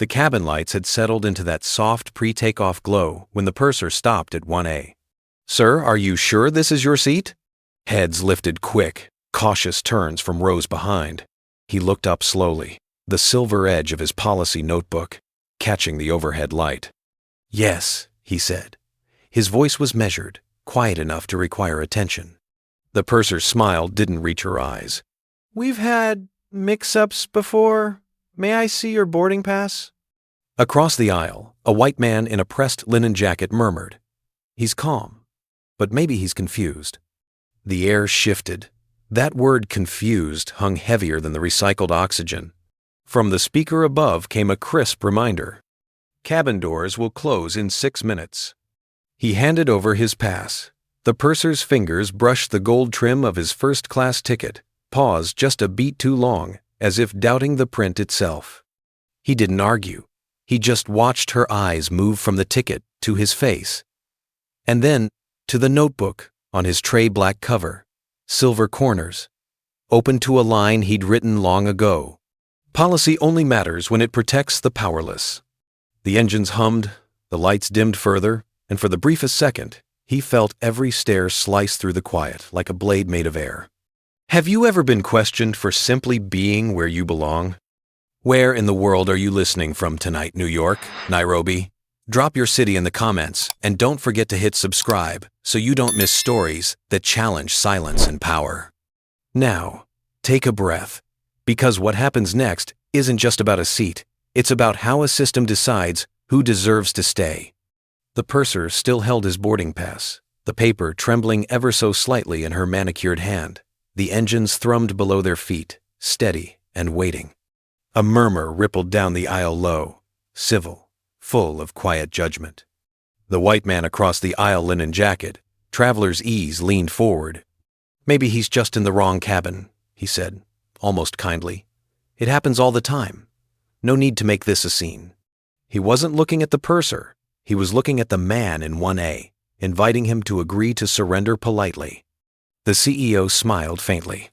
The cabin lights had settled into that soft pre-takeoff glow when the purser stopped at 1A. "Sir, are you sure this is your seat?" Heads lifted quick, cautious turns from rows behind. He looked up slowly, the silver edge of his policy notebook catching the overhead light. "Yes," he said. His voice was measured, quiet enough to require attention. The purser's smile didn't reach her eyes. "We've had mix-ups before. May I see your boarding pass?" Across the aisle, a white man in a pressed linen jacket murmured, "He's calm, but maybe he's confused." The air shifted. That word confused hung heavier than the recycled oxygen. From the speaker above came a crisp reminder. "Cabin doors will close in 6 minutes." He handed over his pass. The purser's fingers brushed the gold trim of his first-class ticket, paused just a beat too long, as if doubting the print itself. He didn't argue. He just watched her eyes move from the ticket to his face. And then to the notebook on his tray black cover, silver corners, open to a line he'd written long ago. "Policy only matters when it protects the powerless." The engines hummed, the lights dimmed further, and for the briefest second, he felt every stare slice through the quiet like a blade made of air. Have you ever been questioned for simply being where you belong? Where in the world are you listening from tonight, New York, Nairobi? Drop your city in the comments, and don't forget to hit subscribe so you don't miss stories that challenge silence and power. Now, take a breath, because what happens next isn't just about a seat, it's about how a system decides who deserves to stay. The purser still held his boarding pass, the paper trembling ever so slightly in her manicured hand. The engines thrummed below their feet, steady and waiting. A murmur rippled down the aisle low, civil, full of quiet judgment. The white man across the aisle linen jacket, traveler's ease, leaned forward. "Maybe he's just in the wrong cabin," he said, almost kindly. "It happens all the time. No need to make this a scene." He wasn't looking at the purser. He was looking at the man in 1A, inviting him to agree to surrender politely. The CEO smiled faintly.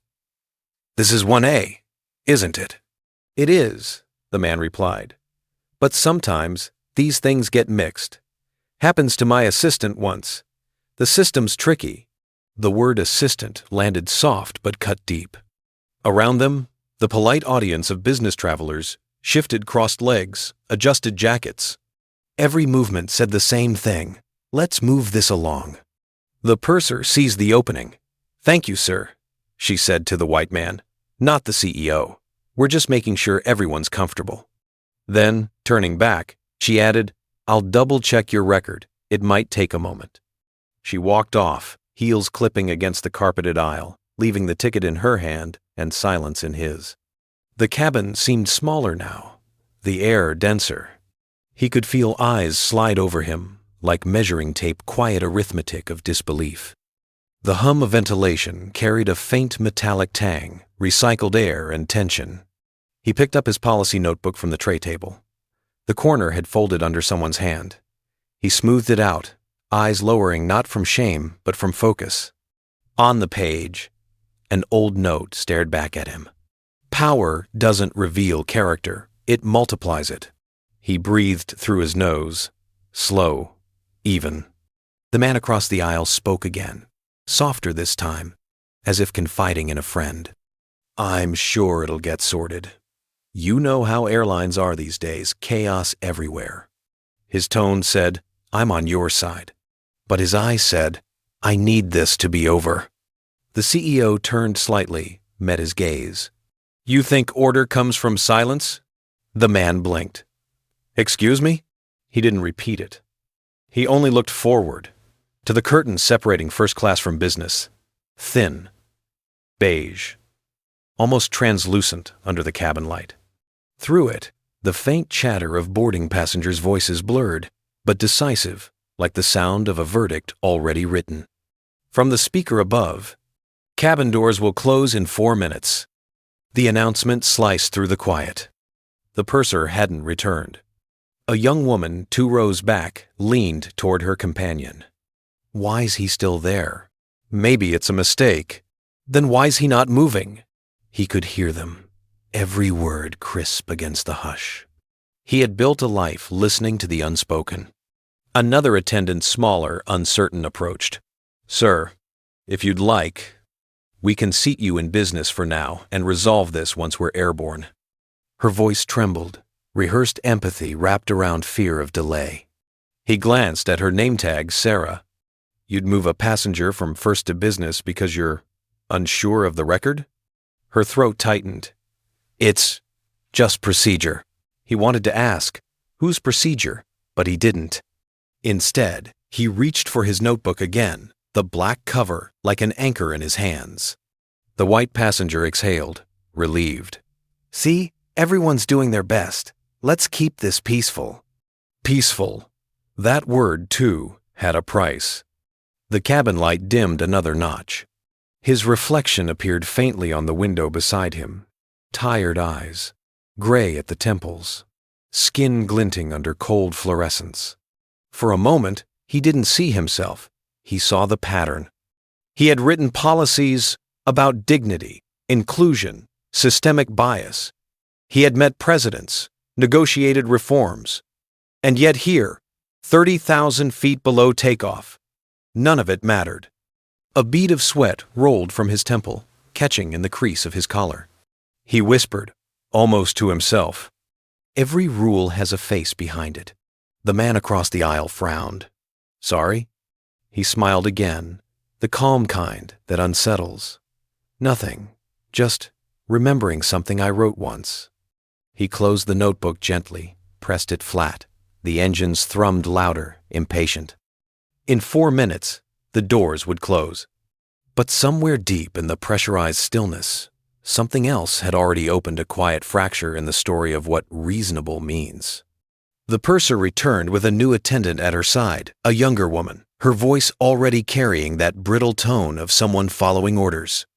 "This is 1A, isn't it?" "It is," the man replied. "But sometimes these things get mixed. Happens to my assistant once. The system's tricky." The word assistant landed soft but cut deep. Around them, the polite audience of business travelers shifted crossed legs, adjusted jackets. Every movement said the same thing. "Let's move this along." The purser seized the opening. "Thank you, sir," she said to the white man, "not the CEO. We're just making sure everyone's comfortable." Then, turning back, she added, "I'll double-check your record. It might take a moment." She walked off, heels clipping against the carpeted aisle, leaving the ticket in her hand and silence in his. The cabin seemed smaller now, the air denser. He could feel eyes slide over him, like measuring tape quiet arithmetic of disbelief. The hum of ventilation carried a faint metallic tang, recycled air and tension. He picked up his policy notebook from the tray table. The corner had folded under someone's hand. He smoothed it out, eyes lowering not from shame but from focus. On the page, an old note stared back at him. "Power doesn't reveal character, it multiplies it." He breathed through his nose, slow, even. The man across the aisle spoke again, softer this time, as if confiding in a friend. "I'm sure it'll get sorted. You know how airlines are these days, chaos everywhere." His tone said, "I'm on your side." But his eyes said, "I need this to be over." The CEO turned slightly, met his gaze. "You think order comes from silence?" The man blinked. "Excuse me?" He didn't repeat it. He only looked forward, to the curtain separating first class from business. Thin, beige, almost translucent under the cabin light. Through it, the faint chatter of boarding passengers' voices blurred, but decisive, like the sound of a verdict already written. From the speaker above, "Cabin doors will close in 4 minutes." The announcement sliced through the quiet. The purser hadn't returned. A young woman 2 rows back leaned toward her companion. Why's he still there? Maybe it's a mistake. Then why's he not moving? He could hear them, every word crisp against the hush. He had built a life listening to the unspoken. Another attendant, smaller, uncertain, approached. "Sir, if you'd like, we can seat you in business for now and resolve this once we're airborne." Her voice trembled, rehearsed empathy wrapped around fear of delay. He glanced at her name tag, Sarah. "You'd move a passenger from first to business because you're unsure of the record?" Her throat tightened. "It's just procedure." He wanted to ask, "Whose procedure?" but he didn't. Instead, he reached for his notebook again, the black cover like an anchor in his hands. The white passenger exhaled, relieved. "See, everyone's doing their best. Let's keep this peaceful." Peaceful. That word, too, had a price. The cabin light dimmed another notch. His reflection appeared faintly on the window beside him. Tired eyes, gray at the temples, skin glinting under cold fluorescence. For a moment, he didn't see himself. He saw the pattern. He had written policies about dignity, inclusion, systemic bias. He had met presidents, negotiated reforms. And yet here, 30,000 feet below takeoff, none of it mattered. A bead of sweat rolled from his temple, catching in the crease of his collar. He whispered, almost to himself, "Every rule has a face behind it." The man across the aisle frowned. "Sorry?" He smiled again, the calm kind that unsettles. "Nothing, just remembering something I wrote once." He closed the notebook gently, pressed it flat. The engines thrummed louder, impatient. In 4 minutes, the doors would close. But somewhere deep in the pressurized stillness, something else had already opened a quiet fracture in the story of what reasonable means. The purser returned with a new attendant at her side, a younger woman, her voice already carrying that brittle tone of someone following orders.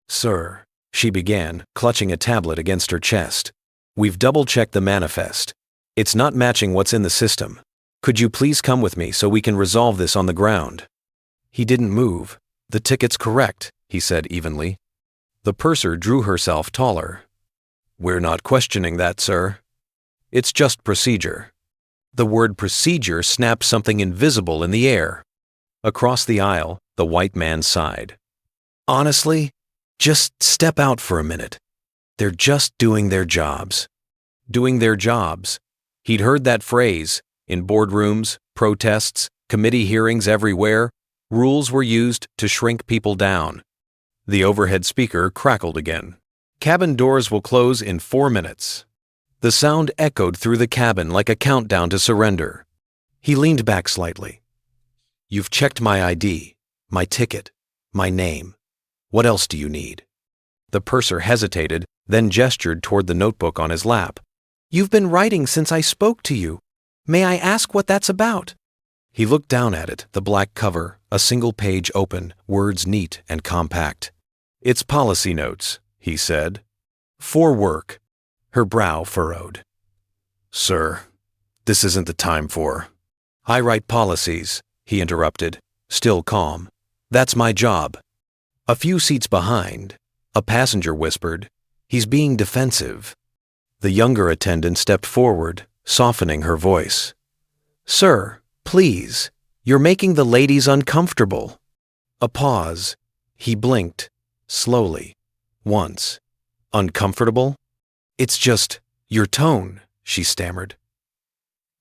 "Sir," she began, clutching a tablet against her chest, "we've double-checked the manifest. It's not matching what's in the system. Could you please come with me so we can resolve this on the ground?" He didn't move. "The ticket's correct," he said evenly. The purser drew herself taller. "We're not questioning that, sir. It's just procedure." The word procedure snapped something invisible in the air. Across the aisle, the white man sighed. "Honestly, just step out for a minute. They're just doing their jobs." Doing their jobs. He'd heard that phrase in boardrooms, protests, committee hearings everywhere. Rules were used to shrink people down. The overhead speaker crackled again. "Cabin doors will close in 4 minutes." The sound echoed through the cabin like a countdown to surrender. He leaned back slightly. "You've checked my ID, my ticket, my name. What else do you need?" The purser hesitated, then gestured toward the notebook on his lap. "You've been writing since I spoke to you. May I ask what that's about?" He looked down at it, the black cover, a single page open, words neat and compact. "It's policy notes," he said. "For work." Her brow furrowed. "Sir, this isn't the time for—" "I write policies," he interrupted, still calm. "That's my job." A few seats behind, a passenger whispered, "He's being defensive." The younger attendant stepped forward, softening her voice. "Sir, please, you're making the ladies uncomfortable." A pause. He blinked, slowly, once. "Uncomfortable?" "It's just your tone," she stammered.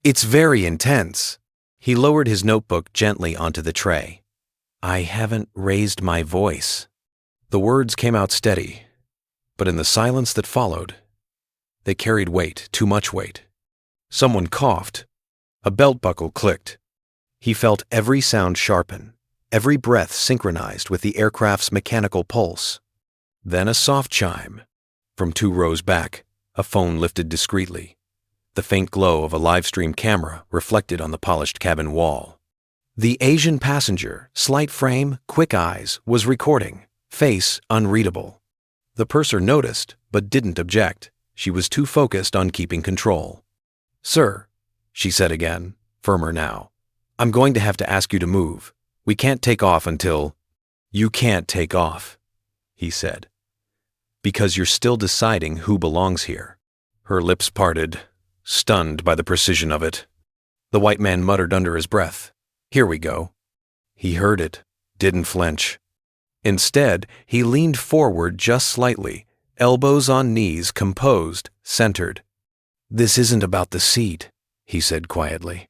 "It's very intense." He lowered his notebook gently onto the tray. "I haven't raised my voice." The words came out steady, but in the silence that followed, they carried weight, too much weight. Someone coughed. A belt buckle clicked. He felt every sound sharpen, every breath synchronized with the aircraft's mechanical pulse. Then a soft chime. From 2 rows back, a phone lifted discreetly. The faint glow of a live-stream camera reflected on the polished cabin wall. The Asian passenger, slight frame, quick eyes, was recording, face unreadable. The purser noticed, but didn't object. She was too focused on keeping control. "Sir," she said again, firmer now, "I'm going to have to ask you to move. We can't take off until—" "You can't take off," he said, "because you're still deciding who belongs here." Her lips parted. stunned by the precision of it. The white man muttered under his breath, "Here we go." He heard it, didn't flinch. Instead, he leaned forward just slightly, elbows on knees, composed, centered. "This isn't about the seat," he said quietly.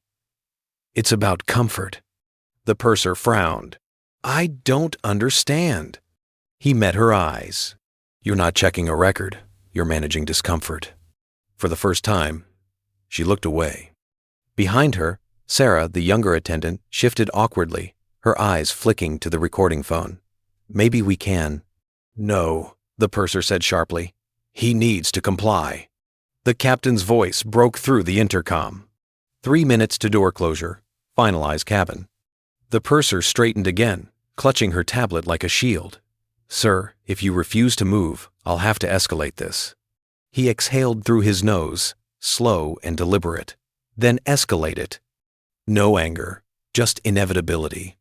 "It's about comfort." The purser frowned. "I don't understand." He met her eyes. "You're not checking a record. You're managing discomfort." For the first time, she looked away. Behind her, Sarah, the younger attendant, shifted awkwardly, her eyes flicking to the recording phone. "Maybe we can." "No," the purser said sharply. "He needs to comply." The captain's voice broke through the intercom. 3 minutes to door closure. Finalize cabin. The purser straightened again, clutching her tablet like a shield. "Sir, if you refuse to move, I'll have to escalate this." He exhaled through his nose, slow and deliberate. "Then escalate it." No anger, just inevitability.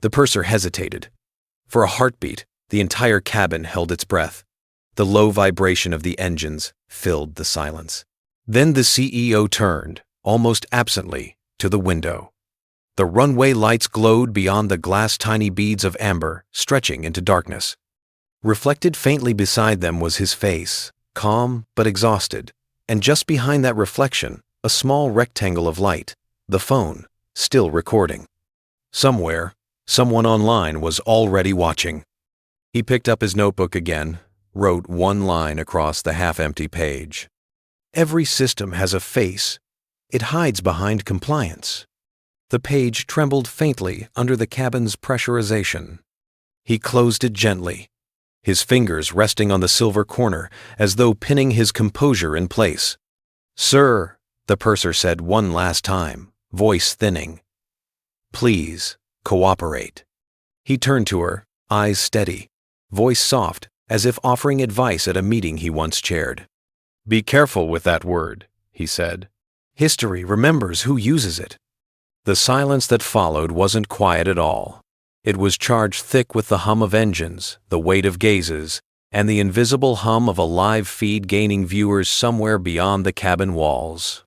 The purser hesitated. For a heartbeat, the entire cabin held its breath. The low vibration of the engines filled the silence. Then the CEO turned, almost absently, to the window. The runway lights glowed beyond the glass, tiny beads of amber stretching into darkness. Reflected faintly beside them was his face, calm but exhausted, and just behind that reflection, a small rectangle of light, the phone, still recording. Somewhere, someone online was already watching. He picked up his notebook again, wrote one line across the half-empty page. "Every system has a face. It hides behind compliance." The page trembled faintly under the cabin's pressurization. He closed it gently, his fingers resting on the silver corner as though pinning his composure in place. "Sir," the purser said one last time, voice thinning. "Please, cooperate." He turned to her, eyes steady, voice soft, as if offering advice at a meeting he once chaired. "Be careful with that word," he said. "History remembers who uses it." The silence that followed wasn't quiet at all. It was charged thick with the hum of engines, the weight of gazes, and the invisible hum of a live feed gaining viewers somewhere beyond the cabin walls.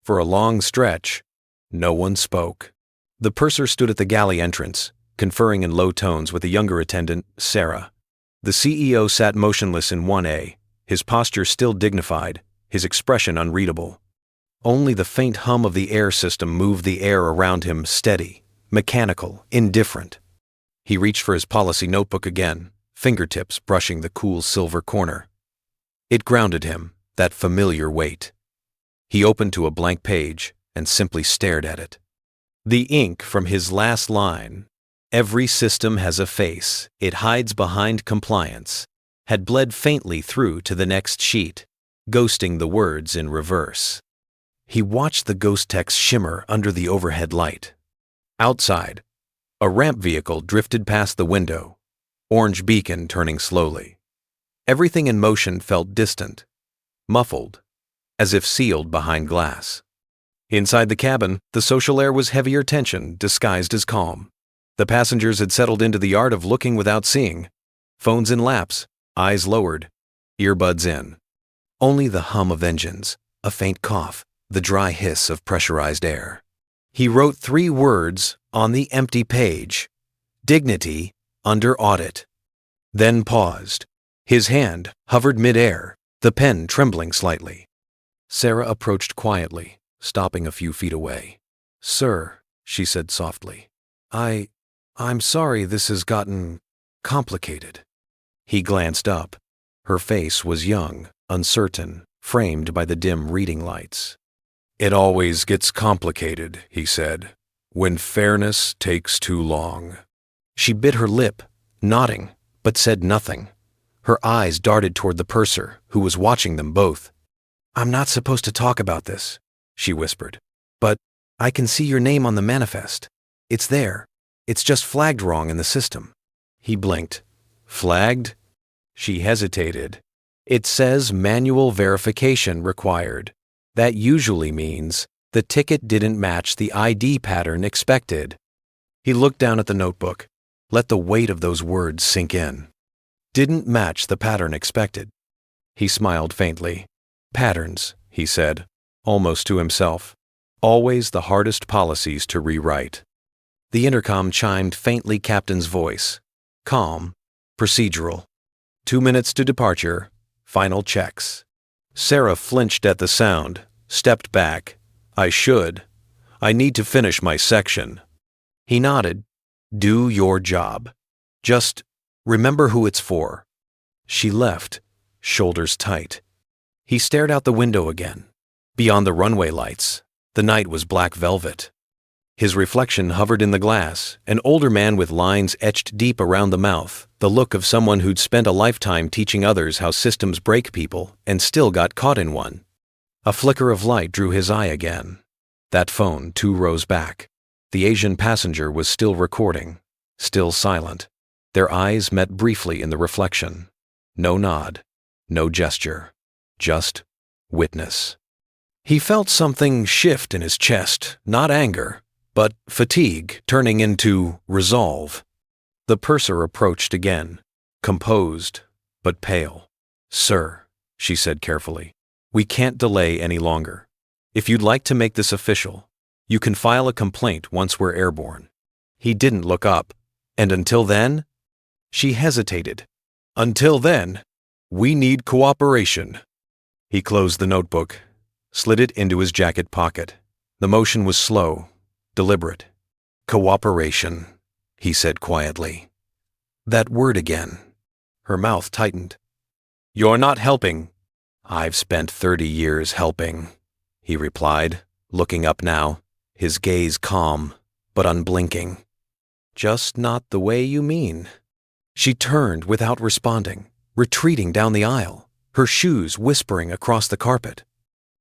For a long stretch, no one spoke. The purser stood at the galley entrance, conferring in low tones with the younger attendant, Sarah. The CEO sat motionless in 1A, his posture still dignified, his expression unreadable. Only the faint hum of the air system moved the air around him, steady, mechanical, indifferent. He reached for his policy notebook again, fingertips brushing the cool silver corner. It grounded him, that familiar weight. He opened to a blank page and simply stared at it. The ink from his last line, "Every system has a face, it hides behind compliance," had bled faintly through to the next sheet, ghosting the words in reverse. He watched the ghost text shimmer under the overhead light. Outside, a ramp vehicle drifted past the window, orange beacon turning slowly. Everything in motion felt distant, muffled, as if sealed behind glass. Inside the cabin, the social air was heavier tension disguised as calm. The passengers had settled into the art of looking without seeing, phones in laps, eyes lowered, earbuds in. Only the hum of engines, a faint cough, the dry hiss of pressurized air. He wrote 3 words on the empty page: "Dignity under audit." Then paused. His hand hovered mid-air, the pen trembling slightly. Sarah approached quietly, stopping a few feet away. "Sir," she said softly, I'm sorry this has gotten complicated." He glanced up. Her face was young, uncertain, framed by the dim reading lights. "It always gets complicated," he said, "when fairness takes too long." She bit her lip, nodding, but said nothing. Her eyes darted toward the purser, who was watching them both. "I'm not supposed to talk about this," she whispered, "but I can see your name on the manifest. It's there. It's just flagged wrong in the system." He blinked. "Flagged?" She hesitated. "It says manual verification required. That usually means the ticket didn't match the ID pattern expected." He looked down at the notebook, let the weight of those words sink in. "Didn't match the pattern expected." He smiled faintly. "Patterns," he said, almost to himself. Always the hardest policies to rewrite. The intercom chimed faintly Captain's voice. Calm. Procedural. 2 minutes to departure. Final checks. Sarah flinched at the sound, stepped back. I need to finish my section. He nodded. Do your job. Just remember who it's for. She left, shoulders tight. He stared out the window again. Beyond the runway lights, the night was black velvet. His reflection hovered in the glass, an older man with lines etched deep around the mouth, the look of someone who'd spent a lifetime teaching others how systems break people and still got caught in one. A flicker of light drew his eye again. That phone 2 rows back. The Asian passenger was still recording, still silent. Their eyes met briefly in the reflection. No nod, no gesture, just witness. He felt something shift in his chest, not anger, but fatigue turning into resolve. The purser approached again, composed, but pale. Sir, she said carefully, we can't delay any longer. If you'd like to make this official, you can file a complaint once we're airborne. He didn't look up, and until then? She hesitated. Until then, we need cooperation. He closed the notebook, slid it into his jacket pocket. The motion was slow, deliberate. Cooperation, he said quietly. That word again. Her mouth tightened. You're not helping. I've spent 30 years helping, he replied, looking up now, his gaze calm but unblinking. Just not the way you mean. She turned without responding, retreating down the aisle, her shoes whispering across the carpet.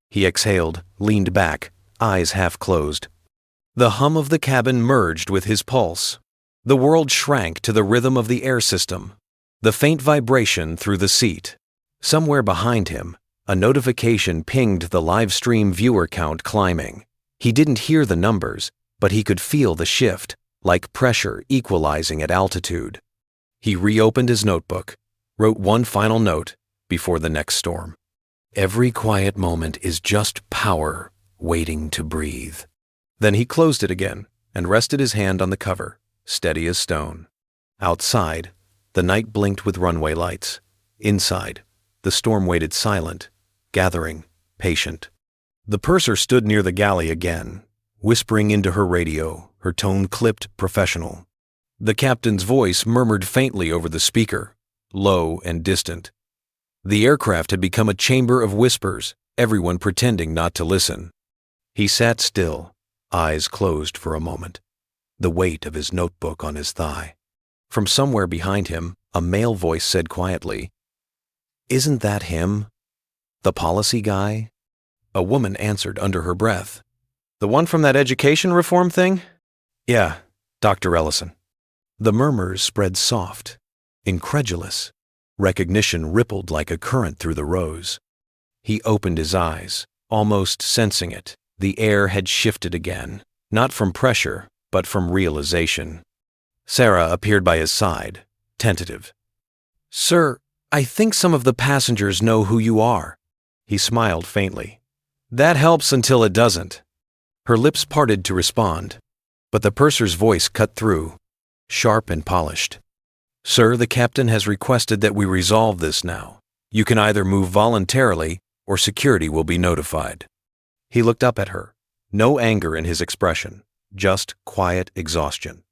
He exhaled, leaned back, eyes half closed. The hum of the cabin merged with his pulse. The world shrank to the rhythm of the air system, the faint vibration through the seat. Somewhere behind him, a notification pinged the live stream viewer count climbing. He didn't hear the numbers, but he could feel the shift, like pressure equalizing at altitude. He reopened his notebook, wrote one final note before the next storm. Every quiet moment is just power waiting to breathe. Then he closed it again and rested his hand on the cover, steady as stone. Outside, the night blinked with runway lights. Inside, the storm waited silent, gathering, patient. The purser stood near the galley again, whispering into her radio, her tone clipped, professional. The captain's voice murmured faintly over the speaker, low and distant. The aircraft had become a chamber of whispers, everyone pretending not to listen. He sat still, eyes closed for a moment, the weight of his notebook on his thigh. From somewhere behind him, a male voice said quietly, "Isn't that him? The policy guy?" A woman answered under her breath, "The one from that education reform thing?" "Yeah, Dr. Ellison." The murmurs spread soft, incredulous. Recognition rippled like a current through the rows. He opened his eyes, almost sensing it. The air had shifted again, not from pressure, but from realization. Sarah appeared by his side, tentative. "Sir, I think some of the passengers know who you are." He smiled faintly. "That helps until it doesn't." Her lips parted to respond, but the purser's voice cut through, sharp and polished. "Sir, the captain has requested that we resolve this now. You can either move voluntarily or security will be notified." He looked up at her, no anger in his expression, just quiet exhaustion.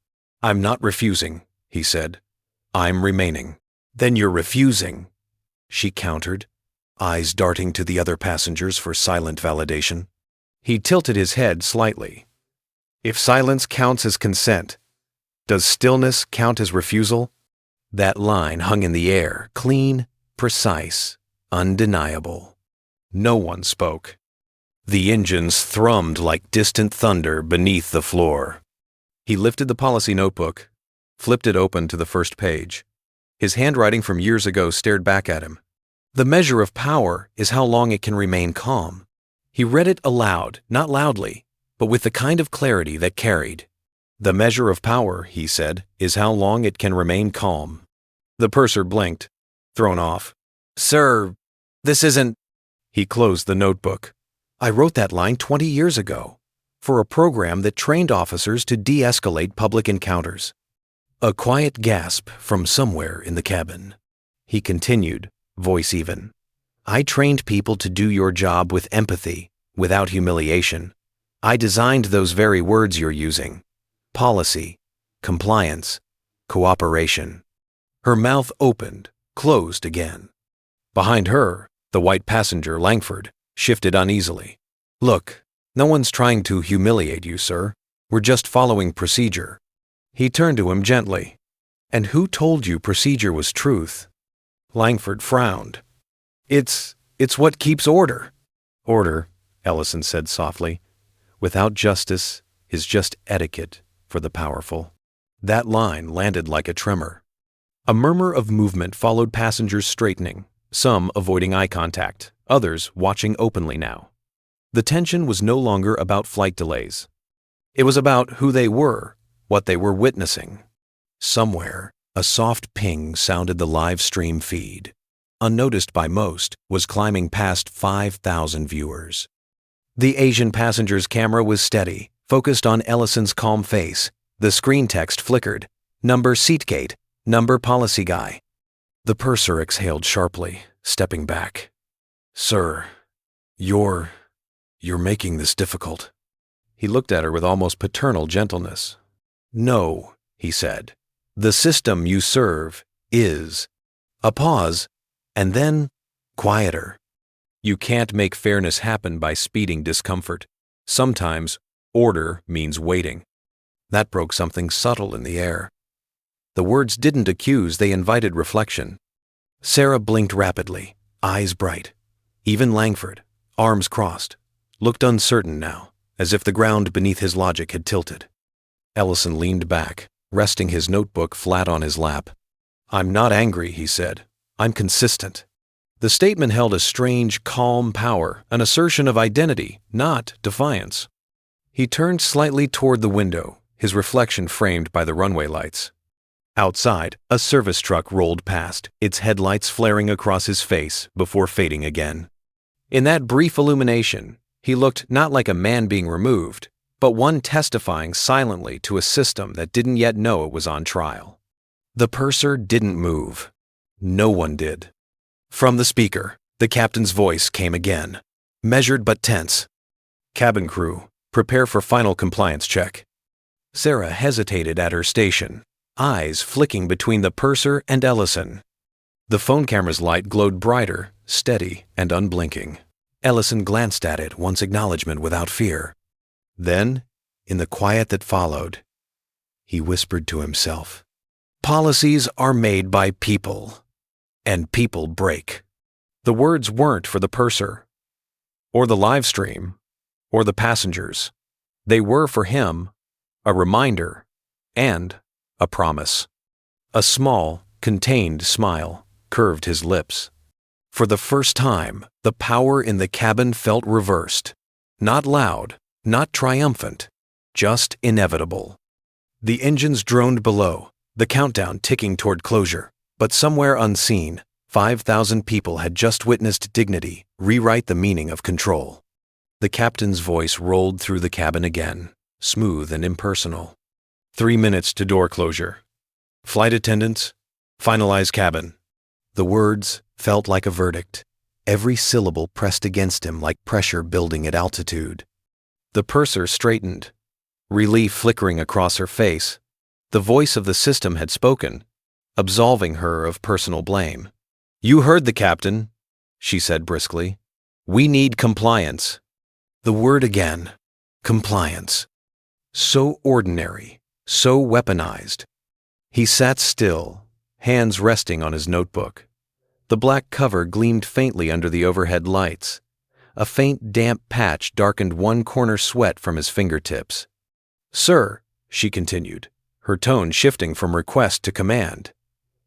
"I'm not refusing," he said. "I'm remaining." "Then you're refusing," she countered, eyes darting to the other passengers for silent validation. He tilted his head slightly. "If silence counts as consent, does stillness count as refusal?" That line hung in the air, clean, precise, undeniable. No one spoke. The engines thrummed like distant thunder beneath the floor. He lifted the policy notebook, flipped it open to the first page. His handwriting from years ago stared back at him. "The measure of power is how long it can remain calm." He read it aloud, not loudly, but with the kind of clarity that carried. "The measure of power," he said, "is how long it can remain calm." The purser blinked, thrown off. "Sir, this isn't—" He closed the notebook. I wrote that line 20 years ago for a program that trained officers to de-escalate public encounters." A quiet gasp from somewhere in the cabin. He continued, voice even. "I trained people to do your job with empathy, without humiliation. I designed those very words you're using. Policy, compliance, cooperation." Her mouth opened, closed again. Behind her, the white passenger, Langford, shifted uneasily. "Look, no one's trying to humiliate you, sir. We're just following procedure." He turned to him gently. "And who told you procedure was truth?" Langford frowned. It's what keeps order." "Order," Ellison said softly, "without justice is just etiquette for the powerful." That line landed like a tremor. A murmur of movement followed passengers straightening, some avoiding eye contact, others watching openly now. The tension was no longer about flight delays. It was about who they were, what they were witnessing. Somewhere, a soft ping sounded the live stream feed. Unnoticed by most, was climbing past 5,000 viewers. The Asian passenger's camera was steady, focused on Ellison's calm face. The screen text flickered. "Number seatgate, number policy guy." The purser exhaled sharply, stepping back. "Sir, you're making this difficult." He looked at her with almost paternal gentleness. "No," he said. "The system you serve is." A pause, and then quieter. "You can't make fairness happen by speeding discomfort. Sometimes order means waiting." That broke something subtle in the air. The words didn't accuse, they invited reflection. Sarah blinked rapidly, eyes bright. Even Langford, arms crossed, looked uncertain now, as if the ground beneath his logic had tilted. Ellison leaned back, resting his notebook flat on his lap. "I'm not angry," he said. "I'm consistent." The statement held a strange, calm power, an assertion of identity, not defiance. He turned slightly toward the window, his reflection framed by the runway lights. Outside, a service truck rolled past, its headlights flaring across his face before fading again. In that brief illumination, he looked not like a man being removed, but one testifying silently to a system that didn't yet know it was on trial. The purser didn't move. No one did. From the speaker, the captain's voice came again, measured but tense. "Cabin crew, prepare for final compliance check." Sarah hesitated at her station, eyes flicking between the purser and Ellison. The phone camera's light glowed brighter, steady, and unblinking. Ellison glanced at it, once acknowledgement without fear. Then, in the quiet that followed, he whispered to himself, "Policies are made by people, and people break." The words weren't for the purser, or the live stream, or the passengers. They were for him, a reminder, and a promise. A small, contained smile curved his lips. For the first time, the power in the cabin felt reversed. Not loud, not triumphant, just inevitable. The engines droned below, the countdown ticking toward closure. But somewhere unseen, 5,000 people had just witnessed dignity rewrite the meaning of control. The captain's voice rolled through the cabin again, smooth and impersonal. 3 minutes to door closure. Flight attendants, finalize cabin. The words felt like a verdict, every syllable pressed against him like pressure building at altitude. The purser straightened, relief flickering across her face. The voice of the system had spoken, absolving her of personal blame. "You heard the captain," she said briskly. "We need compliance." The word again, compliance. So ordinary, so weaponized. He sat still, hands resting on his notebook. The black cover gleamed faintly under the overhead lights. A faint damp patch darkened one corner sweat from his fingertips. "Sir," she continued, her tone shifting from request to command,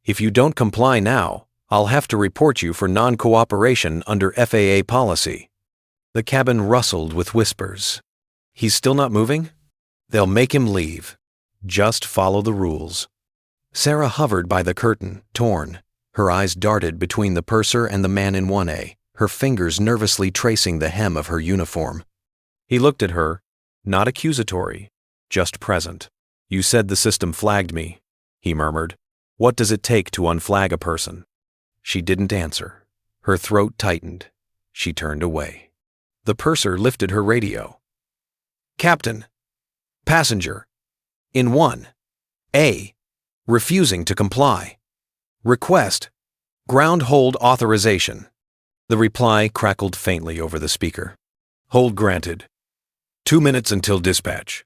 "if you don't comply now, I'll have to report you for non-cooperation under FAA policy." The cabin rustled with whispers. "He's still not moving? They'll make him leave. Just follow the rules." Sarah hovered by the curtain, torn. Her eyes darted between the purser and the man in 1A, her fingers nervously tracing the hem of her uniform. He looked at her, not accusatory, just present. "You said the system flagged me," he murmured. "What does it take to unflag a person?" She didn't answer. Her throat tightened. She turned away. The purser lifted her radio. "Captain, passenger, in 1A, refusing to comply. Request, ground hold authorization." The reply crackled faintly over the speaker. "Hold granted. 2 minutes until dispatch."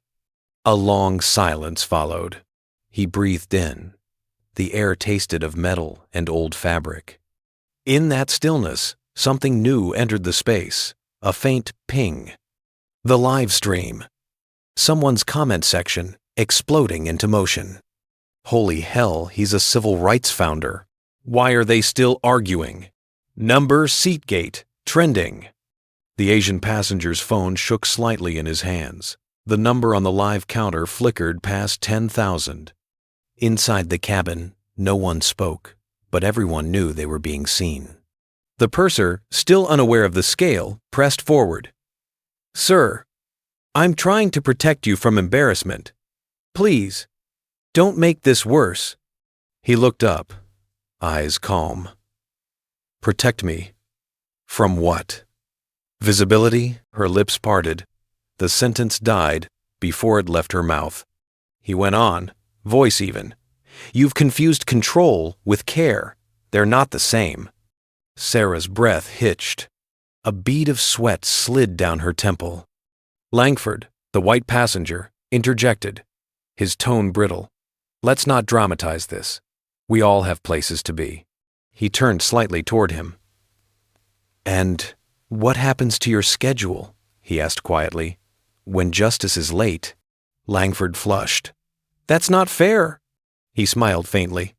A long silence followed. He breathed in. The air tasted of metal and old fabric. In that stillness, something new entered the space, a faint ping. The live stream. Someone's comment section exploding into motion. "Holy hell, he's a civil rights founder. Why are they still arguing? Number Seatgate, trending." The Asian passenger's phone shook slightly in his hands. The number on the live counter flickered past 10,000. Inside the cabin, no one spoke, but everyone knew they were being seen. The purser, still unaware of the scale, pressed forward. "Sir, I'm trying to protect you from embarrassment. Please, don't make this worse." He looked up, eyes calm. "Protect me? From what?" Visibility, her lips parted. The sentence died before it left her mouth. He went on, voice even. "You've confused control with care. They're not the same." Sarah's breath hitched. A bead of sweat slid down her temple. Langford, the white passenger, interjected, his tone brittle. "Let's not dramatize this. We all have places to be." He turned slightly toward him. "And what happens to your schedule?" he asked quietly. "When justice is late?" Langford flushed. "That's not fair." He smiled faintly.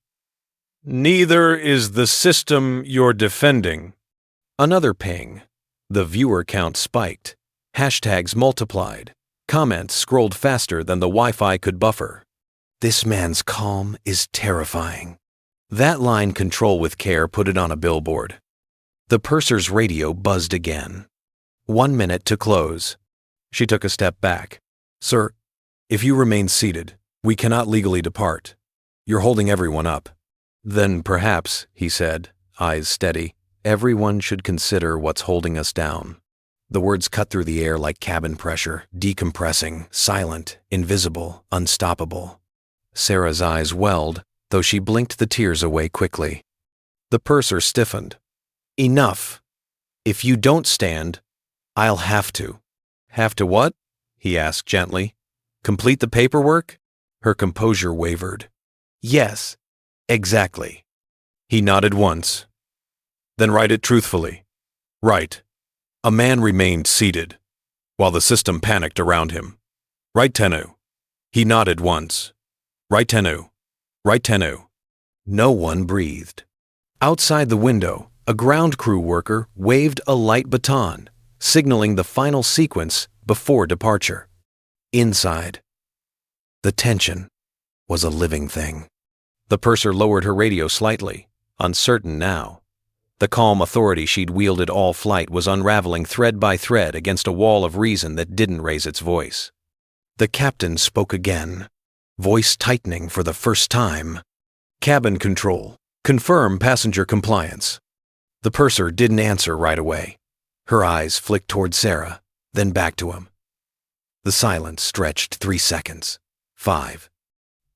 "Neither is the system you're defending." Another ping. The viewer count spiked. Hashtags multiplied. Comments scrolled faster than the Wi-Fi could buffer. "This man's calm is terrifying." That line control with care put it on a billboard. The purser's radio buzzed again. 1 minute to close. She took a step back. "Sir, if you remain seated, we cannot legally depart. You're holding everyone up." "Then perhaps," he said, eyes steady, "everyone should consider what's holding us down." The words cut through the air like cabin pressure, decompressing, silent, invisible, unstoppable. Sarah's eyes welled, though she blinked the tears away quickly. The purser stiffened. "Enough. If you don't stand, I'll have to." "Have to what?" he asked gently. "Complete the paperwork?" Her composure wavered. "Yes, exactly." He nodded once. "Then write it truthfully." "Right. A man remained seated, while the system panicked around him. Right tenu." He nodded once. "Right tenu. Right tenu." No one breathed. Outside the window, a ground crew worker waved a light baton, signaling the final sequence before departure. Inside, the tension was a living thing. The purser lowered her radio slightly, uncertain now. The calm authority she'd wielded all flight was unraveling thread by thread against a wall of reason that didn't raise its voice. The captain spoke again, voice tightening for the first time. "Cabin control. Confirm passenger compliance." The purser didn't answer right away. Her eyes flicked toward Sarah, then back to him. The silence stretched 3 seconds. 5.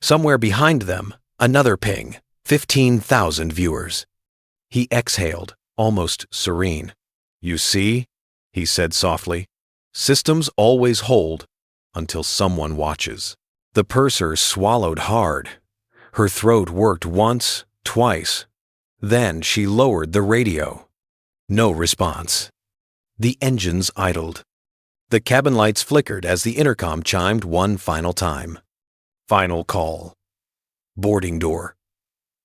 Somewhere behind them, another ping. 15,000 viewers. He exhaled, almost serene. "You see," he said softly, "systems always hold until someone watches." The purser swallowed hard. Her throat worked once, twice. Then she lowered the radio. No response. The engines idled. The cabin lights flickered as the intercom chimed one final time. Final call. Boarding door.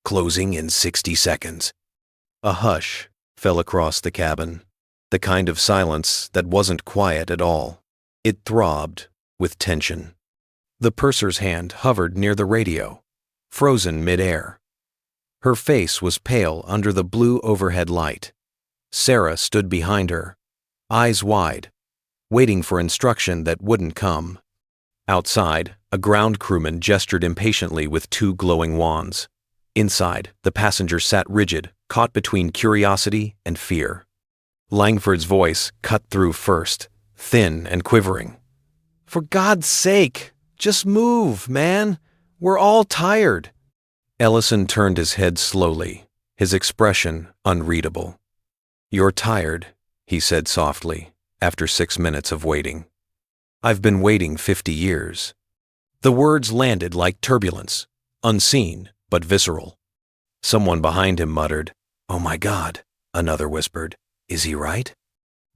Closing in 60 seconds. A hush fell across the cabin, the kind of silence that wasn't quiet at all. It throbbed with tension. The purser's hand hovered near the radio, frozen mid-air. Her face was pale under the blue overhead light. Sarah stood behind her, eyes wide, waiting for instruction that wouldn't come. Outside, a ground crewman gestured impatiently with two glowing wands. Inside, the passenger sat rigid, caught between curiosity and fear. Langford's voice cut through first, thin and quivering. "For God's sake, just move, man. We're all tired." Ellison turned his head slowly, his expression unreadable. "You're tired," he said softly, after 6 minutes of waiting. "I've been waiting 50 years. The words landed like turbulence, unseen but visceral. Someone behind him muttered, "Oh my God," another whispered, "Is he right?"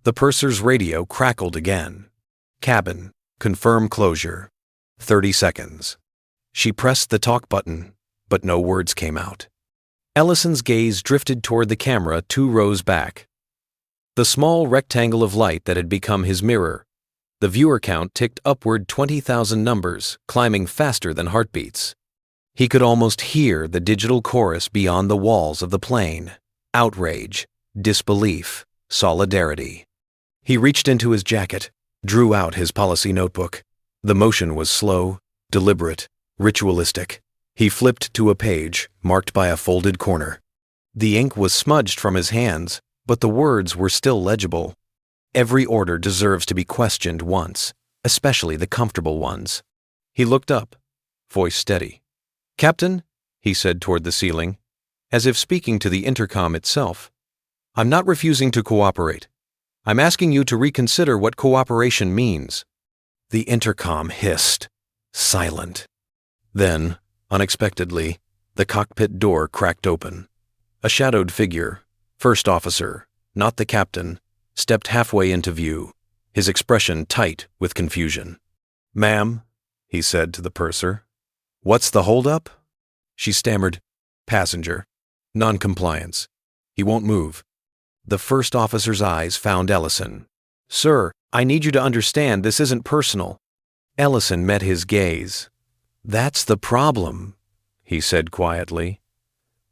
The purser's radio crackled again. "Cabin, confirm closure. 30 seconds. She pressed the talk button, but no words came out. Ellison's gaze drifted toward the camera 2 rows back. The small rectangle of light that had become his mirror. The viewer count ticked upward 20,000 numbers, climbing faster than heartbeats. He could almost hear the digital chorus beyond the walls of the plane. Outrage, disbelief, solidarity. He reached into his jacket, drew out his policy notebook. The motion was slow, deliberate, ritualistic. He flipped to a page, marked by a folded corner. The ink was smudged from his hands, but the words were still legible. Every order deserves to be questioned once, especially the comfortable ones. He looked up, voice steady. "Captain," he said toward the ceiling, as if speaking to the intercom itself, "I'm not refusing to cooperate. I'm asking you to reconsider what cooperation means." The intercom hissed, silent. Then, unexpectedly, the cockpit door cracked open. A shadowed figure, first officer, not the captain, stepped halfway into view, his expression tight with confusion. "Ma'am," he said to the purser, "what's the holdup?" She stammered, "Passenger. Non-compliance. He won't move." The first officer's eyes found Ellison. "Sir, I need you to understand this isn't personal." Ellison met his gaze. "That's the problem," he said quietly.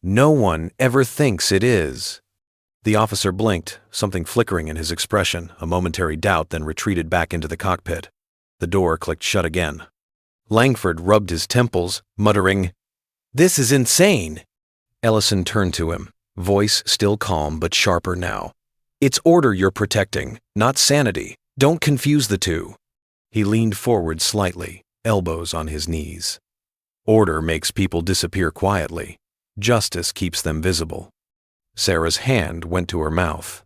"No one ever thinks it is." The officer blinked, something flickering in his expression, a momentary doubt, then retreated back into the cockpit. The door clicked shut again. Langford rubbed his temples, muttering, "This is insane." Ellison turned to him, voice still calm but sharper now. "It's order you're protecting, not sanity. Don't confuse the two." He leaned forward slightly, elbows on his knees. Order makes people disappear quietly. Justice keeps them visible. Sarah's hand went to her mouth.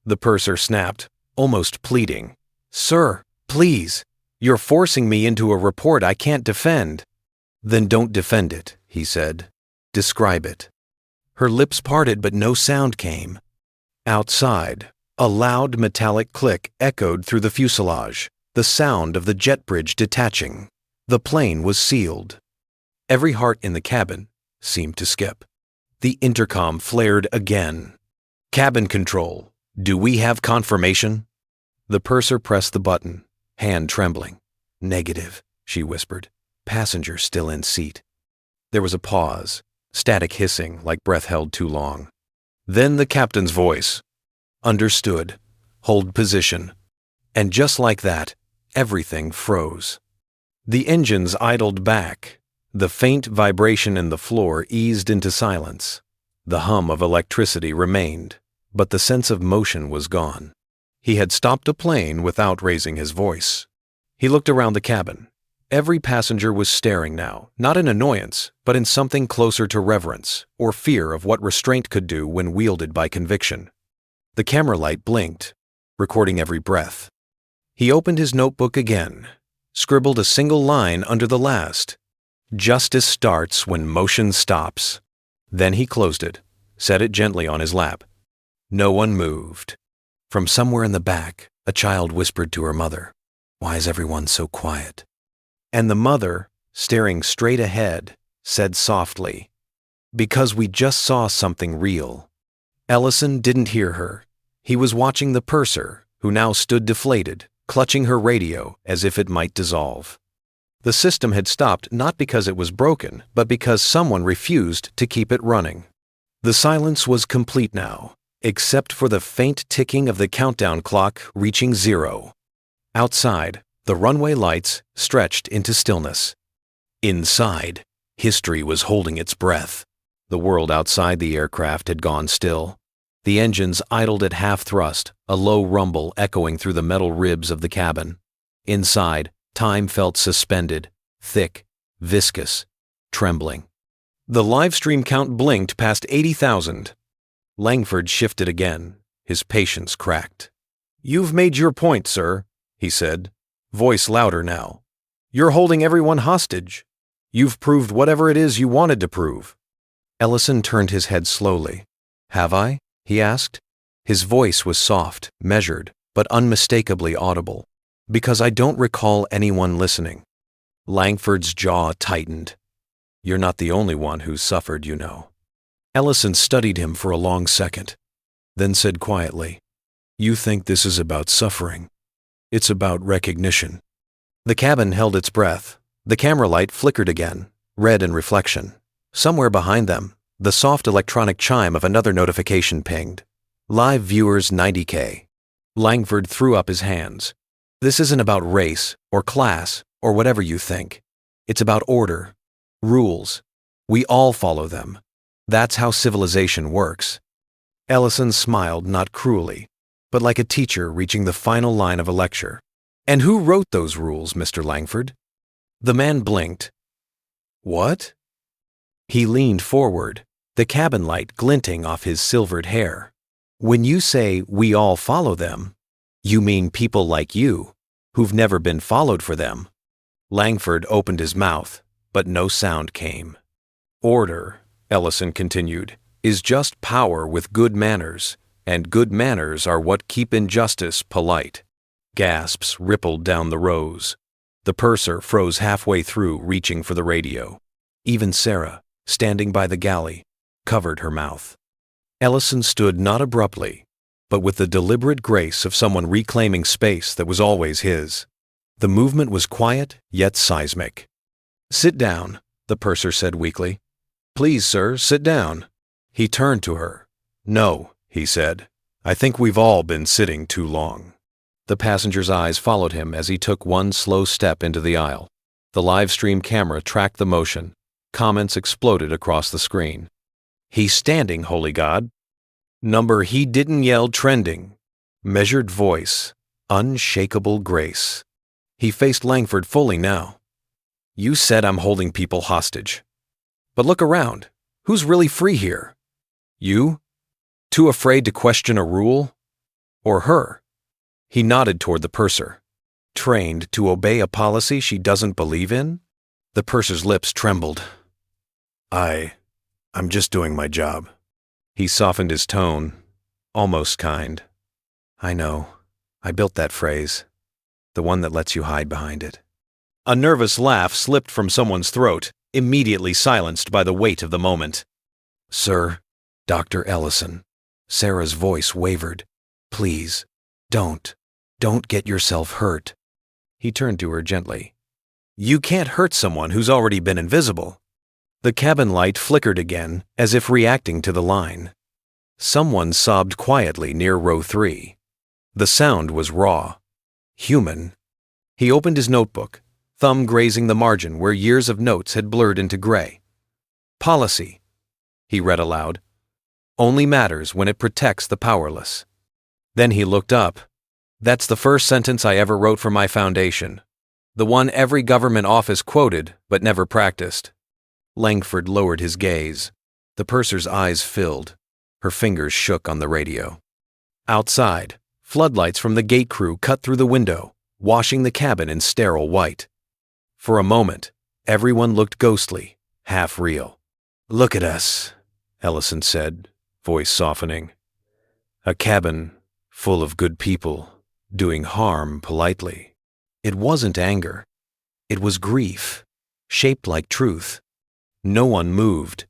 The purser snapped, almost pleading, "Sir, please. You're forcing me into a report I can't defend." "Then don't defend it," he said. "Describe it." Her lips parted, but no sound came. Outside, a loud metallic click echoed through the fuselage, the sound of the jet bridge detaching. The plane was sealed. Every heart in the cabin seemed to skip. The intercom flared again. "Cabin control, do we have confirmation?" The purser pressed the button, hand trembling. "Negative," she whispered. "Passenger still in seat." There was a pause, static hissing like breath held too long. Then the captain's voice. "Understood. Hold position." And just like that, everything froze. The engines idled back. The faint vibration in the floor eased into silence. The hum of electricity remained, but the sense of motion was gone. He had stopped a plane without raising his voice. He looked around the cabin. Every passenger was staring now, not in annoyance, but in something closer to reverence, or fear of what restraint could do when wielded by conviction. The camera light blinked, recording every breath. He opened his notebook again, scribbled a single line under the last. "Justice starts when motion stops." Then he closed it, set it gently on his lap. No one moved. From somewhere in the back, a child whispered to her mother, "Why is everyone so quiet?" And the mother, staring straight ahead, said softly, "Because we just saw something real." Ellison didn't hear her. He was watching the purser, who now stood deflated, clutching her radio as if it might dissolve. The system had stopped not because it was broken, but because someone refused to keep it running. The silence was complete now, except for the faint ticking of the countdown clock reaching 0. Outside, the runway lights stretched into stillness. Inside, history was holding its breath. The world outside the aircraft had gone still. The engines idled at half-thrust, a low rumble echoing through the metal ribs of the cabin. Inside, time felt suspended, thick, viscous, trembling. The live stream count blinked past 80,000. Langford shifted again, his patience cracked. "You've made your point, sir," he said, voice louder now. "You're holding everyone hostage. You've proved whatever it is you wanted to prove." Ellison turned his head slowly. "Have I?" he asked. His voice was soft, measured, but unmistakably audible. "Because I don't recall anyone listening." Langford's jaw tightened. "You're not the only one who's suffered, you know." Ellison studied him for a long second, then said quietly, "You think this is about suffering. It's about recognition." The cabin held its breath. The camera light flickered again, red in reflection. Somewhere behind them, the soft electronic chime of another notification pinged. "Live viewers 90K. Langford threw up his hands. "This isn't about race, or class, or whatever you think. It's about order. Rules. We all follow them. That's how civilization works." Ellison smiled not cruelly, but like a teacher reaching the final line of a lecture. "And who wrote those rules, Mr. Langford?" The man blinked. "What?" He leaned forward, the cabin light glinting off his silvered hair. "When you say we all follow them, you mean people like you, who've never been followed for them." Langford opened his mouth, but no sound came. "Order," Ellison continued, "is just power with good manners, and good manners are what keep injustice polite." Gasps rippled down the rows. The purser froze halfway through, reaching for the radio. Even Sarah, standing by the galley, covered her mouth. Ellison stood not abruptly, but with the deliberate grace of someone reclaiming space that was always his. The movement was quiet, yet seismic. "Sit down," the purser said weakly. "Please, sir, sit down." He turned to her. "No," he said. "I think we've all been sitting too long." The passenger's eyes followed him as he took one slow step into the aisle. The live stream camera tracked the motion. Comments exploded across the screen. "He's standing, holy God." "Number he didn't yell trending." Measured voice. Unshakable grace. He faced Langford fully now. "You said I'm holding people hostage. But look around. Who's really free here? You? Too afraid to question a rule? Or her?" He nodded toward the purser. "Trained to obey a policy she doesn't believe in?" The purser's lips trembled. I'm just doing my job." He softened his tone, almost kind. "I know. I built that phrase. The one that lets you hide behind it." A nervous laugh slipped from someone's throat, immediately silenced by the weight of the moment. "Sir, Dr. Ellison." Sarah's voice wavered. "Please, don't get yourself hurt." He turned to her gently. "You can't hurt someone who's already been invisible." The cabin light flickered again, as if reacting to the line. Someone sobbed quietly near row 3. The sound was raw, human. He opened his notebook, thumb grazing the margin where years of notes had blurred into gray. "Policy," he read aloud, "only matters when it protects the powerless." Then he looked up. "That's the first sentence I ever wrote for my foundation. The one every government office quoted but never practiced." Langford lowered his gaze. The purser's eyes filled. Her fingers shook on the radio. Outside, floodlights from the gate crew cut through the window, washing the cabin in sterile white. For a moment, everyone looked ghostly, half real. "Look at us," Ellison said, voice softening. "A cabin full of good people, doing harm politely." It wasn't anger. It was grief, shaped like truth. No one moved.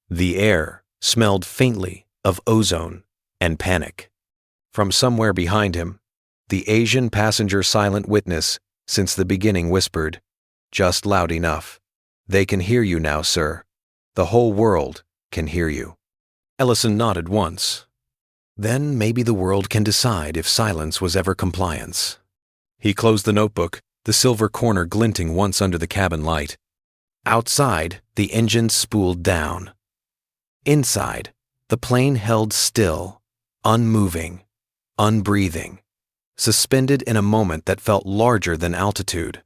The air smelled faintly of ozone and panic. From somewhere behind him, the Asian passenger silent witness since the beginning whispered, "Just loud enough. They can hear you now, sir. The whole world can hear you." Ellison nodded once, Then maybe the world can decide if silence was ever compliance. He closed the notebook, the silver corner glinting once under the cabin light. Outside, the engine spooled down. Inside, the plane held still, unmoving, unbreathing, suspended in a moment that felt larger than altitude.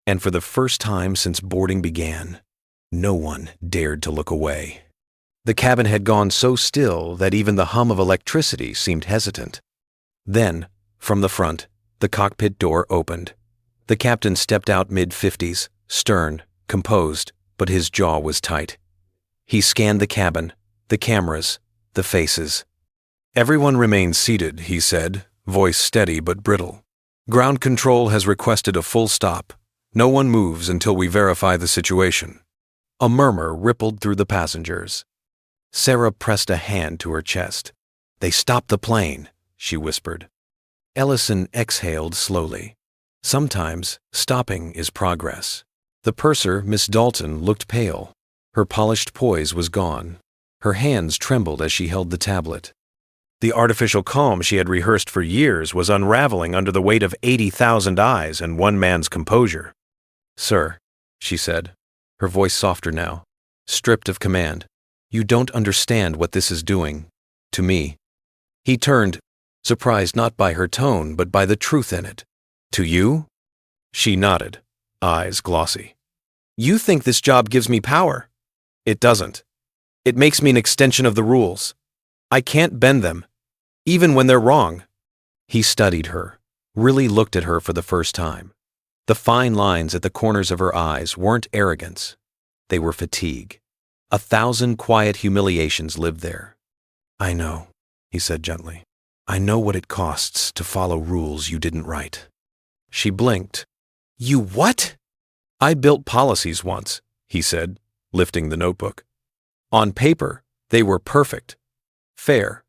And for the first time since boarding began, no one dared to look away. The cabin had gone so still that even the hum of electricity seemed hesitant. Then, from the front, the cockpit door opened. The captain stepped out mid-50s, stern, composed, but his jaw was tight. He scanned the cabin, the cameras, the faces. "Everyone remains seated," he said, voice steady but brittle. "Ground control has requested a full stop. No one moves until we verify the situation." A murmur rippled through the passengers. Sarah pressed a hand to her chest. "They stopped the plane," she whispered. Ellison exhaled slowly. Sometimes stopping is progress. The purser, Miss Dalton, looked pale. Her polished poise was gone. Her hands trembled as she held the tablet. The artificial calm she had rehearsed for years was unraveling under the weight of 80,000 eyes and one man's composure. "Sir," she said, her voice softer now, stripped of command, "you don't understand what this is doing. To me." He turned, surprised not by her tone but by the truth in it. "To you?" She nodded, eyes glossy. "You think this job gives me power. It doesn't. It makes me an extension of the rules. I can't bend them, even when they're wrong." He studied her, really looked at her for the first time. The fine lines at the corners of her eyes weren't arrogance. They were fatigue. 1,000 quiet humiliations lived there. "I know," he said gently. "I know what it costs to follow rules you didn't write." She blinked. "You what?" "I built policies once," he said, lifting the notebook. "On paper, they were perfect, fair,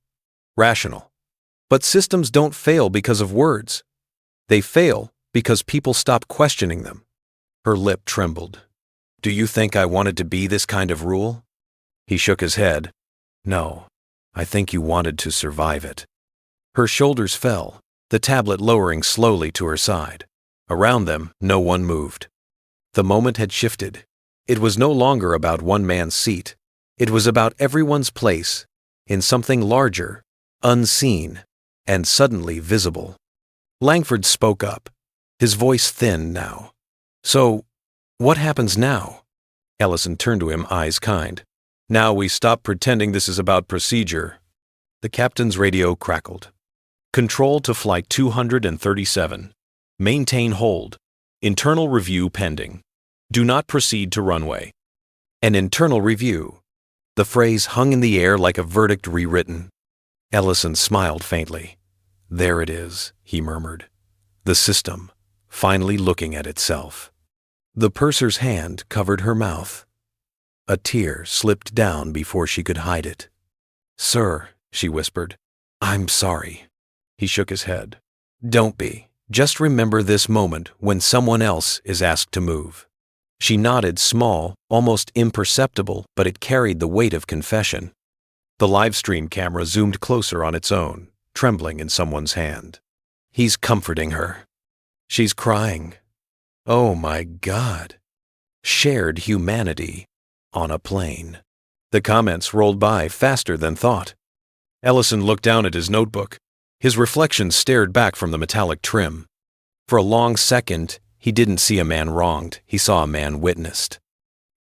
rational. But systems don't fail because of words. They fail because people stop questioning them." Her lip trembled. "Do you think I wanted to be this kind of rule?" He shook his head. "No, I think you wanted to survive it." Her shoulders fell, the tablet lowering slowly to her side. Around them, no one moved. The moment had shifted. It was no longer about one man's seat. It was about everyone's place in something larger, unseen, and suddenly visible. Langford spoke up, his voice thin now. "So, what happens now?" Ellison turned to him, eyes kind. "Now we stop pretending this is about procedure." The captain's radio crackled. "Control to flight 237. Maintain hold. Internal review pending. Do not proceed to runway." An internal review. The phrase hung in the air like a verdict rewritten. Ellison smiled faintly. "There it is," he murmured. "The system, finally looking at itself." The purser's hand covered her mouth. A tear slipped down before she could hide it. "Sir," she whispered, "I'm sorry." He shook his head. "Don't be. Just remember this moment when someone else is asked to move." She nodded, small, almost imperceptible, but it carried the weight of confession. The live stream camera zoomed closer on its own, trembling in someone's hand. He's comforting her. She's crying. Oh my God. Shared humanity on a plane. The comments rolled by faster than thought. Ellison looked down at his notebook. His reflection stared back from the metallic trim. For a long second, he didn't see a man wronged, he saw a man witnessed.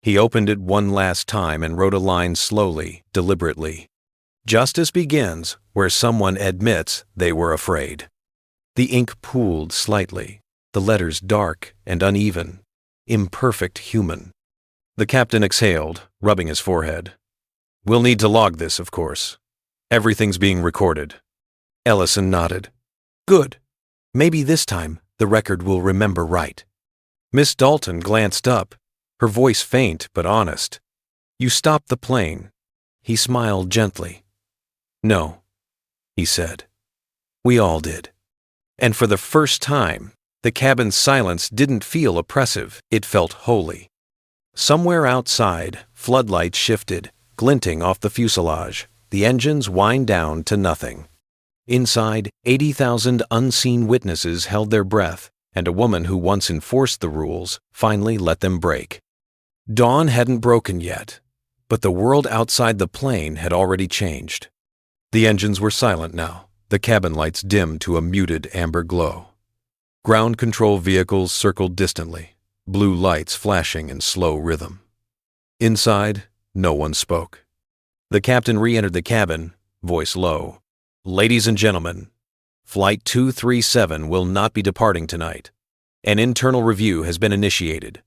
He opened it one last time and wrote a line slowly, deliberately. "Justice begins where someone admits they were afraid." The ink pooled slightly, the letters dark and uneven, imperfect human. The captain exhaled, rubbing his forehead. "We'll need to log this, of course. Everything's being recorded." Ellison nodded. "Good. Maybe this time the record will remember right." Miss Dalton glanced up, her voice faint but honest. "You stopped the plane." He smiled gently. "No," he said. "We all did." And for the first time, the cabin's silence didn't feel oppressive, it felt holy. Somewhere outside, floodlights shifted, glinting off the fuselage. The engines whined down to nothing. Inside, 80,000 unseen witnesses held their breath, and a woman who once enforced the rules finally let them break. Dawn hadn't broken yet, but the world outside the plane had already changed. The engines were silent now, the cabin lights dimmed to a muted amber glow. Ground control vehicles circled distantly, blue lights flashing in slow rhythm. Inside, no one spoke. The captain re-entered the cabin, voice low. "Ladies and gentlemen, Flight 237 will not be departing tonight. An internal review has been initiated.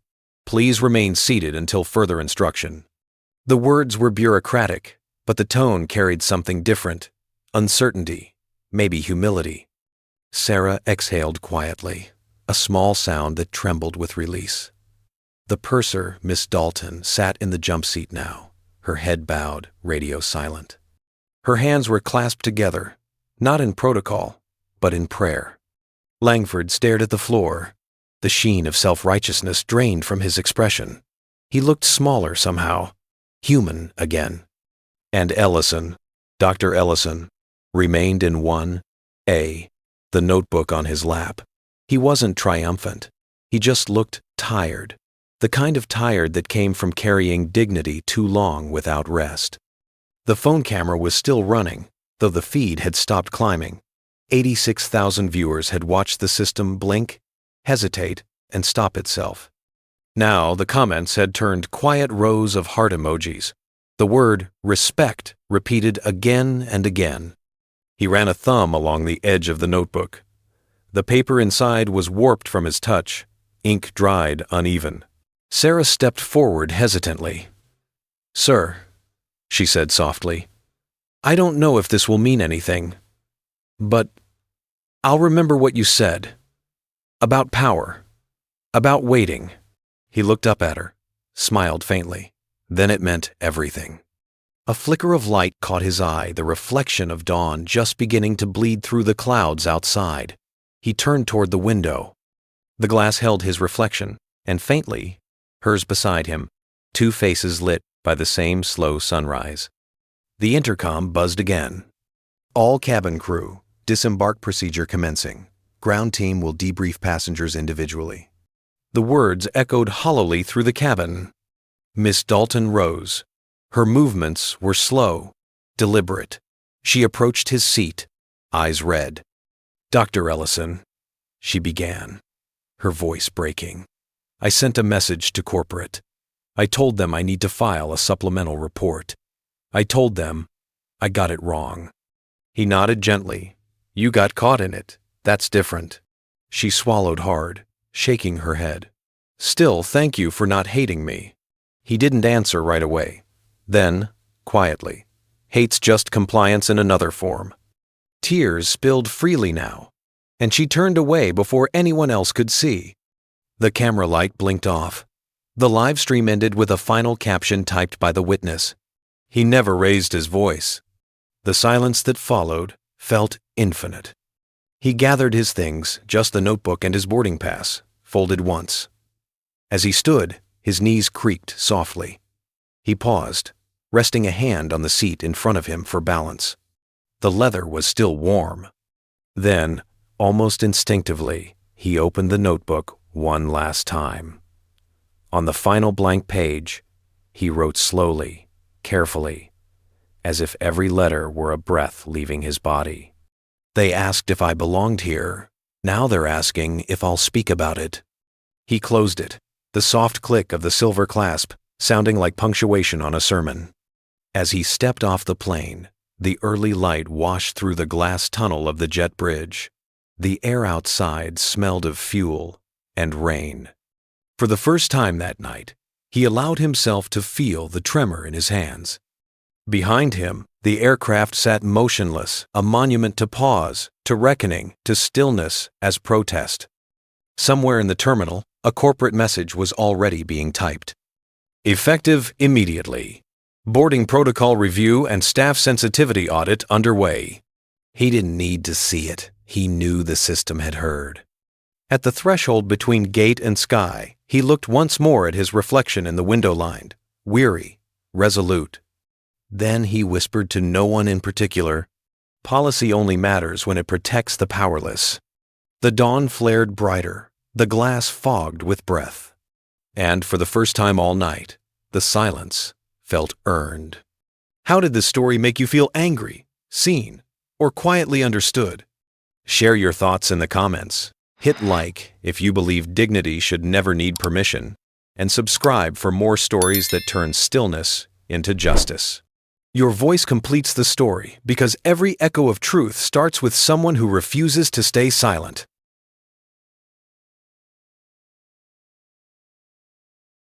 Please remain seated until further instruction." The words were bureaucratic, but the tone carried something different. Uncertainty, maybe humility. Sarah exhaled quietly, a small sound that trembled with release. The purser, Miss Dalton, sat in the jump seat now, her head bowed, radio silent. Her hands were clasped together, not in protocol, but in prayer. Langford stared at the floor. The sheen of self-righteousness drained from his expression. He looked smaller somehow, human again. And Ellison, Dr. Ellison, remained in 1A, the notebook on his lap. He wasn't triumphant. He just looked tired, the kind of tired that came from carrying dignity too long without rest. The phone camera was still running, though the feed had stopped climbing. 86,000 viewers had watched the system blink, hesitate, and stop itself. Now the comments had turned quiet rows of heart emojis, the word respect repeated again and again. He ran a thumb along the edge of the notebook. The paper inside was warped from his touch, ink dried uneven. Sarah stepped forward hesitantly. "Sir," she said softly, "I don't know if this will mean anything, but I'll remember what you said. About power. About waiting." He looked up at her, smiled faintly. Then it meant everything. A flicker of light caught his eye, the reflection of dawn just beginning to bleed through the clouds outside. He turned toward the window. The glass held his reflection, and faintly, hers beside him, two faces lit by the same slow sunrise. The intercom buzzed again. "All cabin crew, disembark procedure commencing. Ground team will debrief passengers individually." The words echoed hollowly through the cabin. Miss Dalton rose. Her movements were slow, deliberate. She approached his seat, eyes red. "Dr. Ellison," she began, her voice breaking. "I sent a message to corporate. I told them I need to file a supplemental report. I told them I got it wrong." He nodded gently. "You got caught in it. That's different." She swallowed hard, shaking her head. "Still, thank you for not hating me." He didn't answer right away. Then, quietly, "Hate's just compliance in another form." Tears spilled freely now, and she turned away before anyone else could see. The camera light blinked off. The live stream ended with a final caption typed by the witness. He never raised his voice. The silence that followed felt infinite. He gathered his things, just the notebook and his boarding pass, folded once. As he stood, his knees creaked softly. He paused, resting a hand on the seat in front of him for balance. The leather was still warm. Then, almost instinctively, he opened the notebook one last time. On the final blank page, he wrote slowly, carefully, as if every letter were a breath leaving his body. "They asked if I belonged here. Now they're asking if I'll speak about it." He closed it, the soft click of the silver clasp sounding like punctuation on a sermon. As he stepped off the plane, the early light washed through the glass tunnel of the jet bridge. The air outside smelled of fuel and rain. For the first time that night, he allowed himself to feel the tremor in his hands. Behind him, the aircraft sat motionless, a monument to pause, to reckoning, to stillness as protest. Somewhere in the terminal, a corporate message was already being typed. "Effective immediately. Boarding protocol review and staff sensitivity audit underway." He didn't need to see it. He knew the system had heard. At the threshold between gate and sky, he looked once more at his reflection in the window line, weary, resolute. Then he whispered to no one in particular, Policy only matters when it protects the powerless. The dawn flared brighter, the glass fogged with breath. And for the first time all night, the silence felt earned. How did this story make you feel angry, seen, or quietly understood? Share your thoughts in the comments. Hit like if you believe dignity should never need permission, and subscribe for more stories that turn stillness into justice. Your voice completes the story because every echo of truth starts with someone who refuses to stay silent.